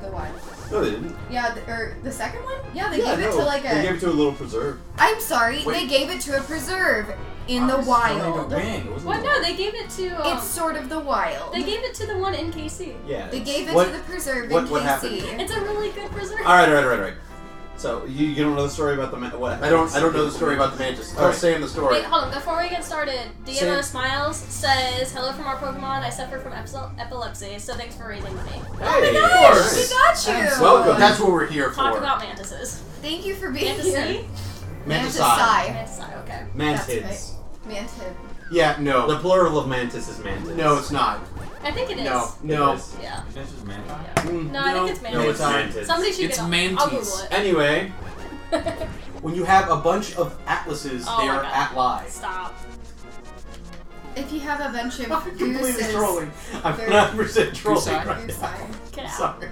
the one. No, they didn't. Yeah, or the second one? Yeah, they gave it to like a... They gave it to a little preserve. I'm sorry, they gave it to a preserve in the wild. What? No, they gave it to... it's sort of the wild. They gave it to the one in KC. Yeah. They gave it to the preserve in KC. What happened? It's a really good preserve. Alright. So, you don't know the story about the what? I don't know the story about the mantis. Tell Sam the story. Wait, hold on. Before we get started, Diana Smiles says, "Hello from our Pokemon. I suffer from epilepsy, so thanks for raising money." Hey, Oh my gosh, we got you! Welcome. That's what we're here for. Talk about mantises. Thank you for being here. Mantisai. Mantisai, okay. Mantids. Mantid. Yeah, no. The plural of mantis is mantis. No, it's not. I think it is. No. It is. Yeah. This is mantis. No, I think it's mantis. No, it's mantis. Somebody should It's get mantis. I'll Google it. Anyway. When you have a bunch of atlases, Oh they my are God. at-lie. Stop. If you have a bunch of I'm completely gooses... trolling. I'm they're- 100% trolling Gooseye. right now. Gooseye. Get out. Sorry.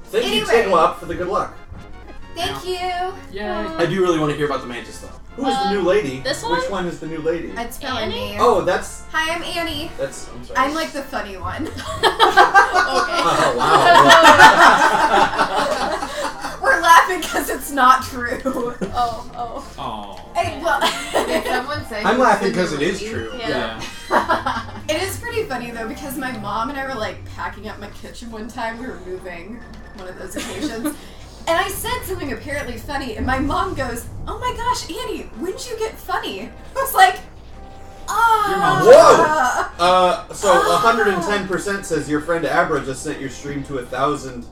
Thank you, Anyway. Tiglop, for the good luck. Thank you! Yay. I do really want to hear about the mantis, though. Who is the new lady? this one? Which one is the new lady? It's probably Annie? me. Oh, that's... Hi, I'm Annie. I'm sorry. I'm like the funny one. Okay. Oh, wow. We're laughing because it's not true. Oh. Oh. Hey, well, Did someone say I'm who's laughing the because new it is lady? true. Yeah. it is pretty funny though because my mom and I were like packing up my kitchen one time. We were moving, one of those occasions. And I said something apparently funny, and my mom goes, "Oh my gosh, Annie, when'd you get funny?" I was like, Whoa! So 110% says your friend Abra just sent your stream to 1,000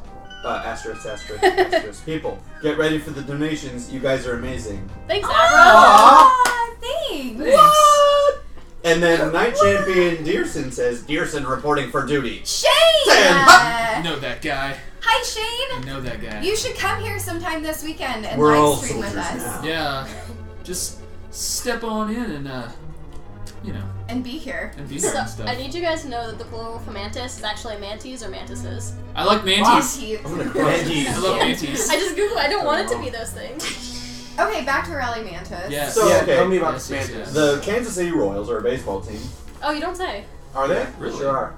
asterisk people. Get ready for the donations. You guys are amazing. Thanks, Abra. Aw, thanks. What? And then Night Champion Dearson says, Dearson reporting for duty. Shane! I know that guy. Hi, I Shane. know that guy. You should come here sometime this weekend and We're all live stream with soldiers us. now. Yeah. Just step on in and, you know, And be here. and be here So, and stuff. I need you guys to know that the plural for mantis is actually mantis or mantises. I like mantis. Mantis. I'm gonna cry. I love mantis. I just Googled. I don't want it to be those things. Okay, back to Rally Mantis. Yes. So, Yeah, okay. tell me about Yes, the yes, mantis. yes. The Kansas City Royals are a baseball team. Oh, you don't say. Are they? Really? Sure are.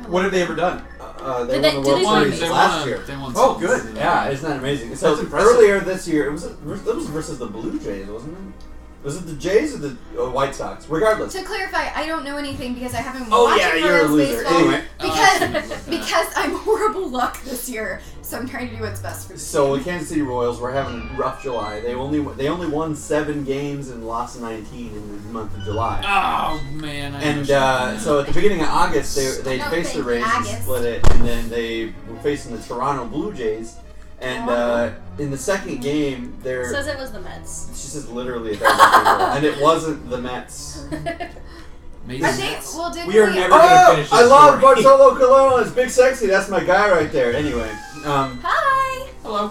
What have they ever done? They Did won they- the did they World win? Series They last won. year. They won. Oh, something. good. Yeah, isn't that amazing? So That's impressive. earlier this year, it was versus the Blue Jays, wasn't it? Was it the Jays or the White Sox? Regardless. To clarify, I don't know anything because I haven't Oh, watched yeah, you're a Royals loser. baseball Anyway. because I'm horrible luck this year, so I'm trying to do what's best for the So team. the Kansas City Royals were having a rough July. They only won 7 games and lost 19 in the month of July. Oh man. I And know. so at the beginning of August, they No, faced the thank Rays and August. split it, and then they were facing the Toronto Blue Jays. And in the second game, It they're says it was the Mets. she says literally 1,000 people, and it wasn't the Mets. Amazing. I think, well, did We are we... never gonna finish this I love story. Bartolo Colon. It's Big Sexy. That's my guy right there. Anyway, Hi! Hello.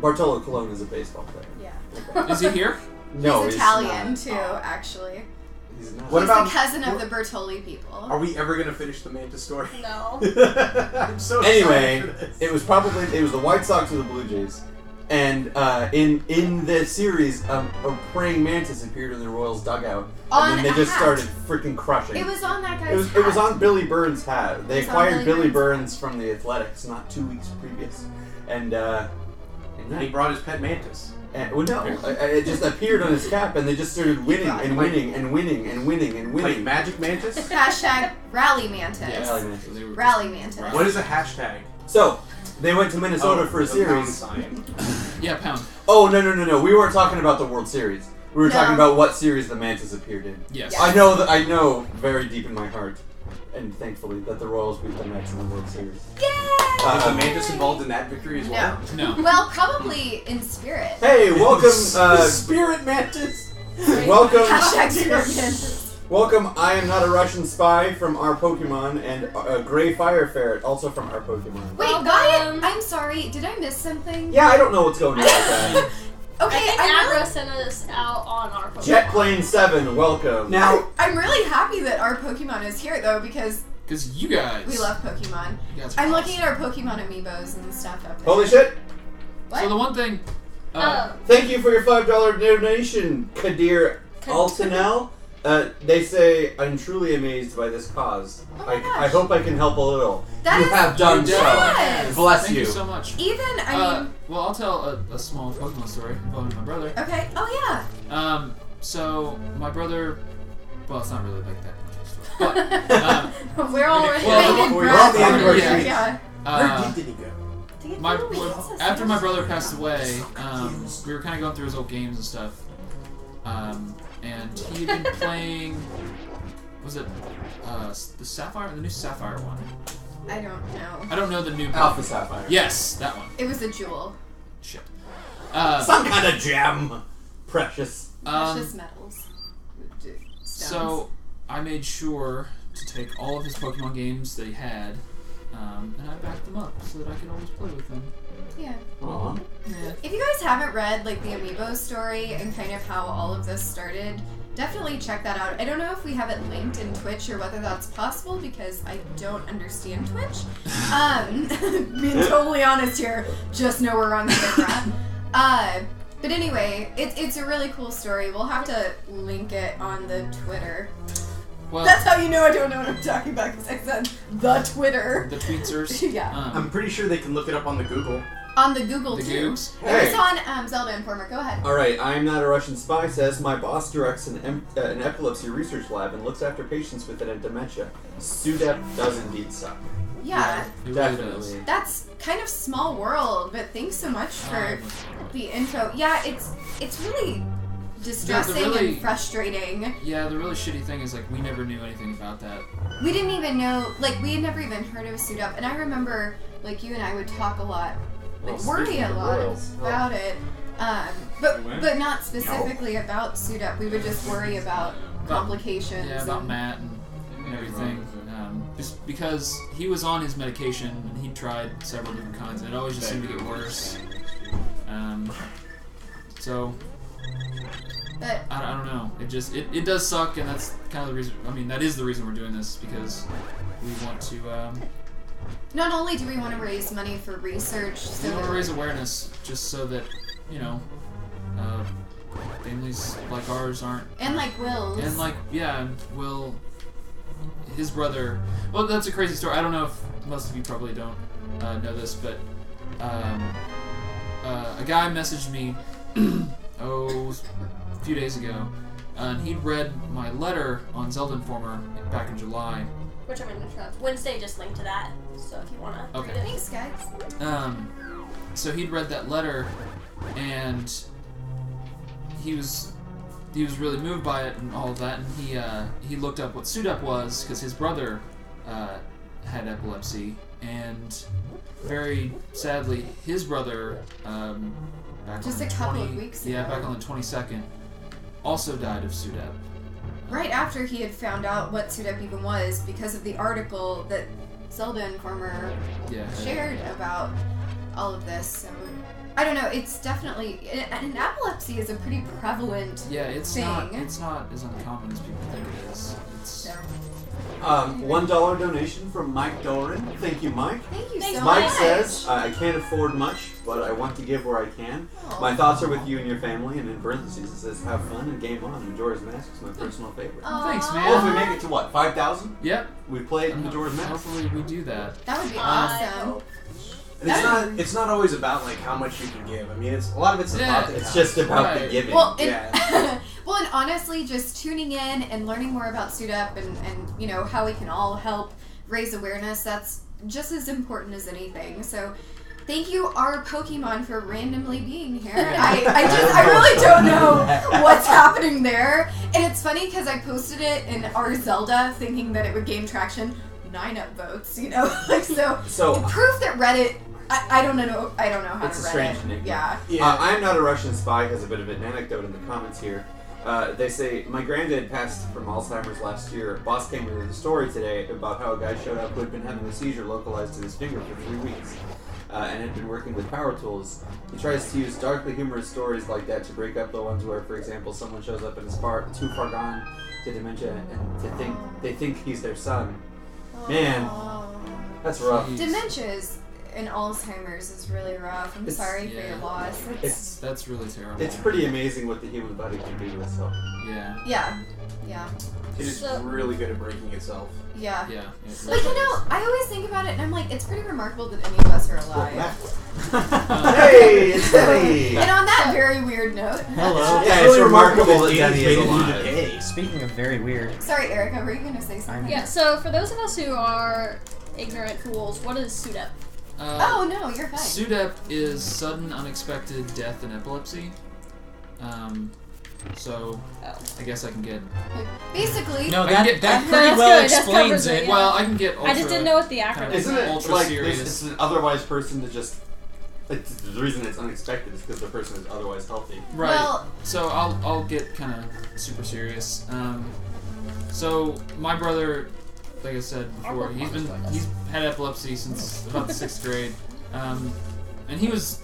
Bartolo Colon is a baseball player. Yeah. Is he here? No, he's Italian, too, actually. He's not. What He's about- the cousin of the Bertoli people. Are we ever going to finish the mantis story? No. I'm so Anyway, excited for this. it was the White Sox or the Blue Jays, and in the series, a praying mantis appeared in the Royals' dugout, On and then they a just hat. started freaking crushing. It was on that guy's It was hat. on Billy Burns' hat. They It was on acquired Billy Billy Burns' Burns from the Athletics not 2 weeks previous, and And he brought his pet mantis. well, no, it just appeared on his cap, and they just started winning and winning and winning and winning and Like winning. Magic Mantis? Hashtag Rally Mantis. Yeah, Rally Mantis. So they were Rally Mantis. What is a hashtag? So they went to Minnesota for a the pound series. sign. Yeah, pound. Oh no! We weren't talking about the World Series. We were No. talking about what series the Mantis appeared in. Yes. Yeah. I know very deep in my heart, and thankfully, that the Royals beat the Mets in the World Series. Yay! Was the mantis involved in that victory as well? No. Well, probably in spirit. Hey, welcome, Spirit Mantis! welcome, Hashtag spirit mantis. welcome. I am not a Russian spy from our Pokemon, and a Gray Fire Ferret also from our Pokemon. Wait, Welcome. Wyatt, I'm sorry. Did I miss something? Yeah, I don't know what's going on with that. Okay, I think I'm Abra really, sent us out on our Pokemon. Jet Plane 7, welcome. Now, I'm really happy that our Pokemon is here, though, because Because you guys. we love Pokemon. You guys are I'm awesome. looking at our Pokemon amiibos and stuff up there. Holy shit! What? So the one thing. Oh. Thank you for your $5 donation, Kadir Altanel. They say, I'm truly amazed by this cause. Oh my I gosh. hope I can help a little. That you is- have done so. Yes. Bless Thank you. you so much. Even, I mean... Well, I'll tell a small Pokemon story involving my brother. Okay. Oh, yeah. So my brother, well, it's not really like that much of a story, but We're all well, bated we're breath. all the end of our Yeah, streets. yeah. Where deep did he go? To get my through the weeds. after my brother passed away, we were kind of going through his old games and stuff, and he had been playing. Was it the Sapphire, the new Sapphire one? I don't know. I don't know the new Alpha Sapphire. Yes, that one. It was a jewel. Shit. Some kind of gem. Precious. Precious metals. Stones. So I made sure to take all of his Pokemon games that he had, and I backed them up so that I could always play with them. Yeah. Aw. Yeah. If you guys haven't read like the Amiibo story and kind of how all of this started, definitely check that out. I don't know if we have it linked in Twitch or whether that's possible because I don't understand Twitch. Being totally honest here, just know we're on the camera. But anyway, it's a really cool story. We'll have to link it on the Twitter. Well, That's how you know I don't know what I'm talking about because I said the Twitter. the tweetsers. Yeah. I'm pretty sure they can look it up on the Google. On the Google The too. Googs? It was on Zelda Informer. Go ahead. Alright, I'm not a Russian spy says my boss directs an epilepsy research lab and looks after patients with dementia. SUDEP does indeed suck. Yeah. It really Definitely. does. That's kind of small world, but thanks so much for the intro. Yeah, it's really distressing really- and frustrating. Yeah, the really shitty thing is like we never knew anything about that. We didn't even know, like we had never even heard of Suit Up, and I remember like you and I would talk a lot, like Well, worry speaking a of lot royals, about it. But not specifically about Suit Up. We would just worry about complications. Yeah, about and- Matt and everything. Just because he was on his medication and he tried several different kinds and it always just seemed to get worse. So But I don't know. It does suck, and that's kind of the reason. I mean, that is the reason we're doing this because we want to. not only do we want to raise money for research, so We want to that- raise awareness, just so that families like ours aren't. and like Will's. And like, yeah, Will, his brother. Well, that's a crazy story. I don't know if most of you probably don't know this, but a guy messaged me a few days ago, and he'd read my letter on Zelda Informer back in July. Which I'm gonna interrupt. Wednesday just linked to that, so if you wanna Okay. read it. Thanks, guys. So he'd read that letter, and he was really moved by it and all of that, and he looked up what SUDEP was because his brother had epilepsy, and very sadly, his brother back Just on a the couple of weeks yeah, ago. back on the 22nd, also died of SUDEP. Right after he had found out what Suit Up even was because of the article that Zelda Informer Yeah. shared about all of this. So I don't know. It's definitely and epilepsy is a pretty prevalent Yeah, it's thing. not as uncommon as people think it is. It's So $1 donation from Mike Doran. Thank you, Mike. thank you Thanks, so Mike much. says, I can't afford much, but I want to give where I can. Aw. My thoughts are with you and your family, and in parentheses it says, have fun and game on. Majora's Mask is my personal favorite. Aw. Thanks, man. Well, if we make it to what, 5,000? Yep. We played Majora's Mask. Hopefully we do that. That would be I awesome. hope. And it's not always about like how much you can give. I mean, it's a lot of it's Yeah, about the It's just about the Right. giving. Well, and, Yeah. well, and honestly, just tuning in and learning more about Suit Up and you know how we can all help raise awareness. That's just as important as anything. So, thank you, our Pokemon, for randomly being here. I really don't know what's happening there, and it's funny because I posted it in our Zelda thinking that it would gain traction. 9 upvotes, you know, like So proof that Reddit. I don't know. I don't know how It's to a Reddit. strange enigma. Yeah. Yeah. I'm not a Russian spy has a bit of an anecdote in the comments here. They say, my granddad passed from Alzheimer's last year. Boss came into the story today about how a guy showed up who had been having a seizure localized to his finger for 3 weeks and had been working with power tools. He tries to use darkly humorous stories like that to break up the ones where, for example, someone shows up and is too far gone to dementia and they think he's their son. Man, Oh. that's rough. Jeez. Dementia is and Alzheimer's is really rough. I'm sorry for your loss. That's really terrible. It's pretty amazing what the human body can do to itself. Yeah. Yeah. It is really good at breaking itself. Yeah. Yeah. But you know, I always think about it, and I'm like, it's pretty remarkable that any of us are alive. Hey, it's Denny! And on that very weird note. Hello. Yeah, it's remarkable that Denny is made it alive. today. Speaking of very weird, Sorry, Erica, were you going to say something? Yeah, so for those of us who are ignorant fools, what is SUDEP? Oh, no, you're fine. SUDEP is sudden unexpected death in epilepsy. So I guess I can get. Basically. no, I can that get- that No, pretty that's well good. That explains covers it. it. Well, I can get. Ultra, I just didn't know what the acronym was. Isn't it Ultra like serious. it's an otherwise person to just... the reason it's unexpected is because the person is otherwise healthy. Right. Well- So I'll get kind of super serious. So my brother, like I said before, he's had epilepsy since about the 6th grade, and he was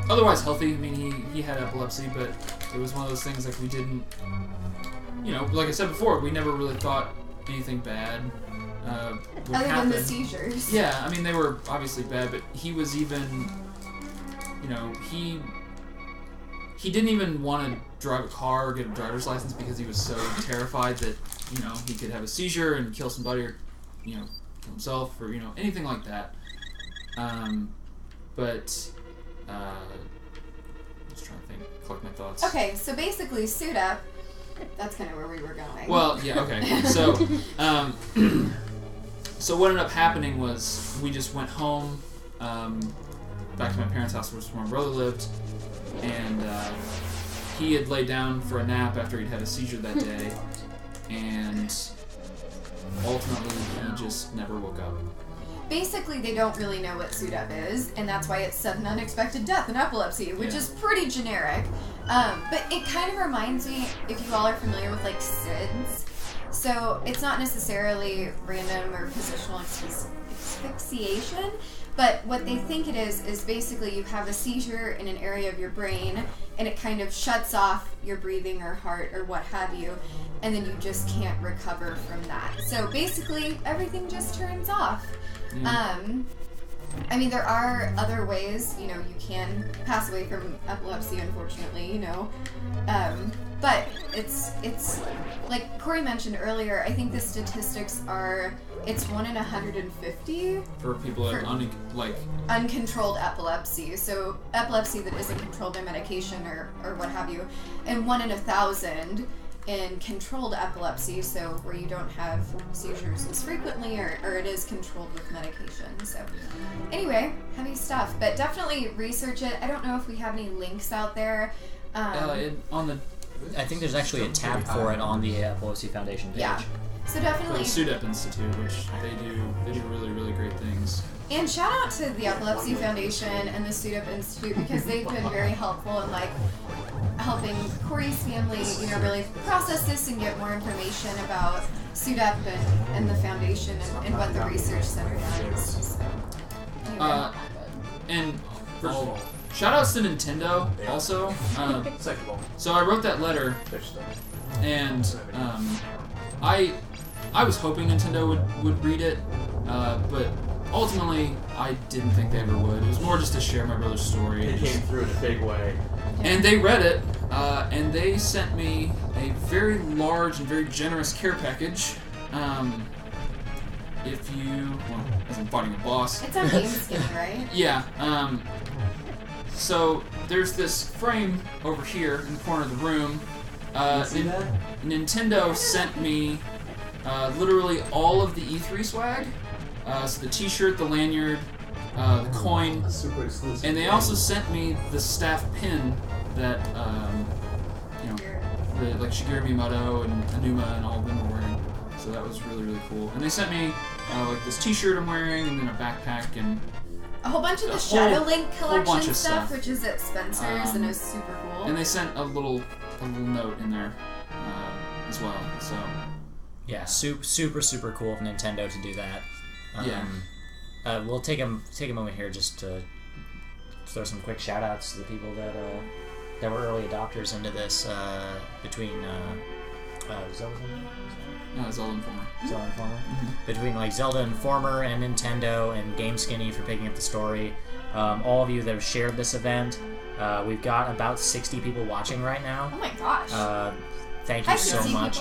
otherwise healthy. I mean, he had epilepsy, but it was one of those things like we didn't, like I said before, we never really thought anything bad would Other happen. than the seizures. Yeah, I mean they were obviously bad, but he was even, he didn't even want to drive a car or get a driver's license because he was so terrified that, he could have a seizure and kill somebody or, kill himself or, anything like that. But, just trying to collect my thoughts. Okay, so basically, suit up. That's kind of where we were going. Well, yeah, okay. So, so what ended up happening was we just went home, back to my parents' house, which is where my brother lived, and he had laid down for a nap after he'd had a seizure that day, and ultimately he just never woke up. Basically, they don't really know what SUDEP is, and that's why it's sudden unexpected death in epilepsy, which is pretty generic. But it kind of reminds me, if you all are familiar with, like, SIDS. So it's not necessarily random or positional asphyxiation, but what they think it is basically you have a seizure in an area of your brain, and it kind of shuts off your breathing or heart or what have you, and then you just can't recover from that. So basically, everything just turns off. I mean, there are other ways, you can pass away from epilepsy, unfortunately, but it's like Corey mentioned earlier, I think the statistics are, it's 1 in 150 For people that uncontrolled epilepsy, so epilepsy that isn't controlled by medication or what have you, and 1 in 1,000 in controlled epilepsy, so where you don't have seizures as frequently or it is controlled with medication. So anyway, heavy stuff, but definitely research it. I don't know if we have any links out there. I think there's actually a tab for it on the Epilepsy Foundation page. Yeah. So for definitely. the SUDEP Institute, which they do really, really great things. And shout out to the Epilepsy Foundation and the SUDEP Institute because they've been very helpful in helping Corey's family, really process this and get more information about SUDEP and the foundation and what the research center does. So, anyway. And shout outs to Nintendo also. So I wrote that letter, and I was hoping Nintendo would read it, but ultimately I didn't think they ever would. It was more just to share my brother's story. It came through in a big way. And they read it, and they sent me a very large and very generous care package. As I'm fighting a boss. It's on GameSkin, right? Yeah. So there's this frame over here in the corner of the room. Nintendo sent me literally all of the E3 swag. So the T-shirt, the lanyard, the coin, Super exclusive. and they also sent me the staff pin that like Shigeru Miyamoto and Anuma and all of them were wearing. So that was really, really cool. And they sent me like this T-shirt I'm wearing, and then a backpack and A whole bunch of the A Shadow whole- Link whole collection bunch of stuff, stuff. which is at Spencer's and is super cool. and they sent a little note in there as well. So Yeah, super cool of Nintendo to do that. We'll take a moment here just to throw some quick shout outs to the people that were early adopters into this between Zelda Informer. Zelda Informer. Between like Zelda Informer and Nintendo and Game Skinny for picking up the story. All of you that have shared this event. We've got about 60 people watching right now. Oh my gosh. Thank you so much.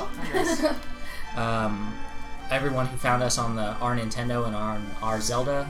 Everyone who found us on our Nintendo and our Zelda